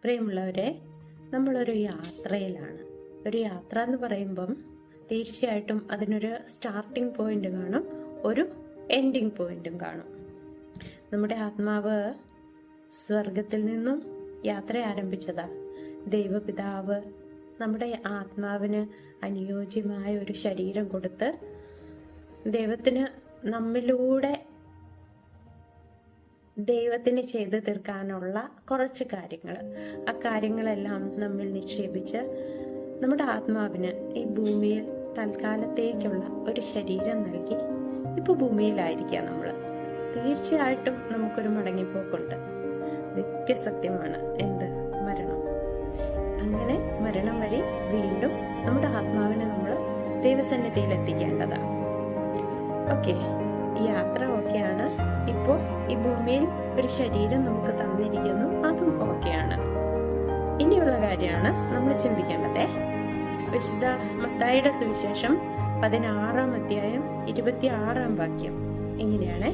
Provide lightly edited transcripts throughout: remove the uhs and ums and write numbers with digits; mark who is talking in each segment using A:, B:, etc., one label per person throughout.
A: പ്രിയമുള്ളവരെ, നമ്മളൊരു യാത്രയിലാണ്. ഒരു യാത്ര എന്ന് പറയുമ്പം തീർച്ചയായിട്ടും അതിനൊരു സ്റ്റാർട്ടിംഗ് പോയിന്റ് കാണും, ഒരു എൻഡിങ് പോയിന്റും കാണും. നമ്മുടെ ആത്മാവ് സ്വർഗത്തിൽ നിന്നും യാത്ര ആരംഭിച്ചതാ. ദൈവപിതാവ് നമ്മുടെ ആത്മാവിന് അനുയോജ്യമായ ഒരു ശരീരം കൊടുത്ത് ദൈവത്തിന് നമ്മിലൂടെ ദൈവത്തിന് ചെയ്തു തീർക്കാനുള്ള കുറച്ച് കാര്യങ്ങൾ, ആ കാര്യങ്ങളെല്ലാം നമ്മിൽ നിക്ഷേപിച്ച് നമ്മുടെ ആത്മാവിന് ഈ ഭൂമിയിൽ തൽക്കാലത്തേക്കുള്ള ഒരു ശരീരം നൽകി ഇപ്പൊ ഭൂമിയിലായിരിക്കുക നമ്മൾ. തീർച്ചയായിട്ടും നമുക്കൊരു മടങ്ങിപ്പോക്കുണ്ട്. നിത്യസത്യമാണ് എന്ത്? മരണം. അങ്ങനെ മരണം വഴി വീണ്ടും നമ്മുടെ ആത്മാവിനെ നമ്മൾ ദൈവസന്നിധിയിൽ എത്തിക്കേണ്ടതാണ്. ഓക്കെ, ഈ യാത്ര ഓക്കെയാണ്. ഇപ്പോ ഈ ഭൂമിയിൽ ഒരു ശരീരം നമുക്ക് തന്നിരിക്കുന്നു, അതും ഓക്കെയാണ്. ഇനിയുള്ള കാര്യമാണ് നമ്മൾ ചിന്തിക്കേണ്ടത്. വിശുദ്ധ മത്തായിയുടെ സുവിശേഷം 16-ാം അധ്യായം 26-ാം വാക്യം എങ്ങനെയാണ്?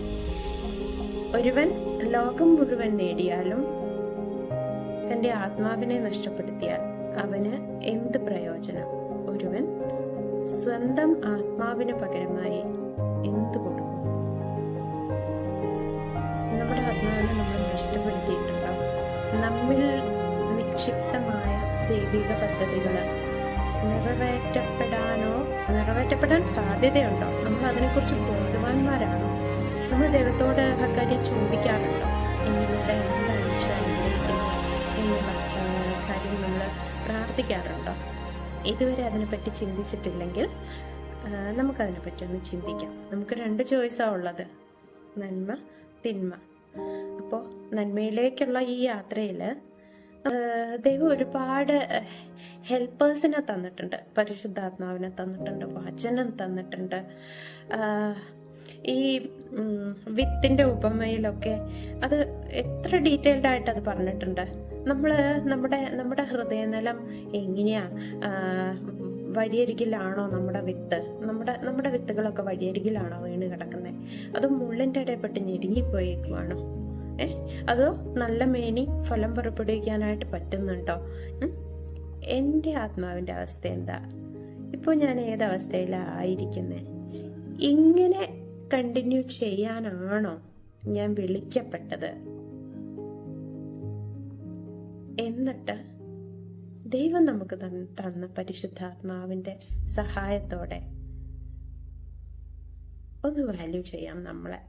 A: ഒരുവൻ ലോകം മുഴുവൻ നേടിയാലും തന്റെ ആത്മാവിനെ നഷ്ടപ്പെടുത്തിയാൽ അവന് എന്ത് പ്രയോജനം? ഒരുവൻ സ്വന്തം ആത്മാവിന് പകരമായി എന്ത് കൊടുക്കും? നമ്മുടെ ആത്മാവിനെ നമ്മൾ നഷ്ടപ്പെടുത്തിയിട്ടുണ്ടാവും. നമ്മിൽ നിക്ഷിപ്തമായ ദൈവിക പദ്ധതികൾ നിറവേറ്റപ്പെടാൻ സാധ്യതയുണ്ടോ? നമ്മൾ അതിനെക്കുറിച്ച് ബോധവാന്മാരാണോ? നമ്മൾ ദൈവത്തോട് ആ കാര്യം ചോദിക്കാറുണ്ടോ? എന്നിലൂടെ എന്താണ് അനുഗ്രഹിക്കുന്നത് എന്നുള്ള കാര്യം നമ്മൾ പ്രാർത്ഥിക്കാറുണ്ടോ? ഇതുവരെ അതിനെപ്പറ്റി ചിന്തിച്ചിട്ടില്ലെങ്കിൽ നമുക്കതിനെപ്പറ്റി ഒന്ന് ചിന്തിക്കാം. നമുക്ക് 2 ചോയ്സാണ് ഉള്ളത്, നന്മ, തിന്മ. അപ്പോൾ നന്മയിലേക്കുള്ള ഈ യാത്രയിൽ ദൈവം ഒരുപാട് ഹെൽപ്പേഴ്സിനെ തന്നിട്ടുണ്ട്. പരിശുദ്ധാത്മാവിനെ തന്നിട്ടുണ്ട്, വചനം തന്നിട്ടുണ്ട്. ഈ വിത്തിന്റെ ഉപമയിലൊക്കെ അത് എത്ര ഡീറ്റെയിൽഡ് ആയിട്ട് അത് പറഞ്ഞിട്ടുണ്ട്. നമ്മുടെ ഹൃദയനിലം എങ്ങനെയാ? വഴിയരികിലാണോ നമ്മുടെ വിത്ത്? നമ്മുടെ വിത്തുകളൊക്കെ വഴിയരികിലാണോ വീണ് കിടക്കുന്നത്? അത് മുള്ളിന്റെ ഇടയിൽപ്പെട്ട് ഞെരുങ്ങിപ്പോയേക്കുവാണോ? അതോ നല്ല മേനി ഫലം പുറപ്പെടുവിക്കാനായിട്ട് പറ്റുന്നുണ്ടോ? എൻ്റെ ആത്മാവിന്റെ അവസ്ഥ എന്താ? ഇപ്പോൾ ഞാൻ ഏതവസ്ഥയിലായിരിക്കുന്നത്? ഇങ്ങനെ കണ്ടിന്യൂ ചെയ്യാനാണോ ഞാൻ വിളിക്കപ്പെട്ടത്? എന്നിട്ട് ദൈവം നമുക്ക് തന്ന പരിശുദ്ധാത്മാവിന്റെ സഹായത്തോടെ ഒന്ന് വാല്യൂ ചെയ്യാം നമ്മളെ.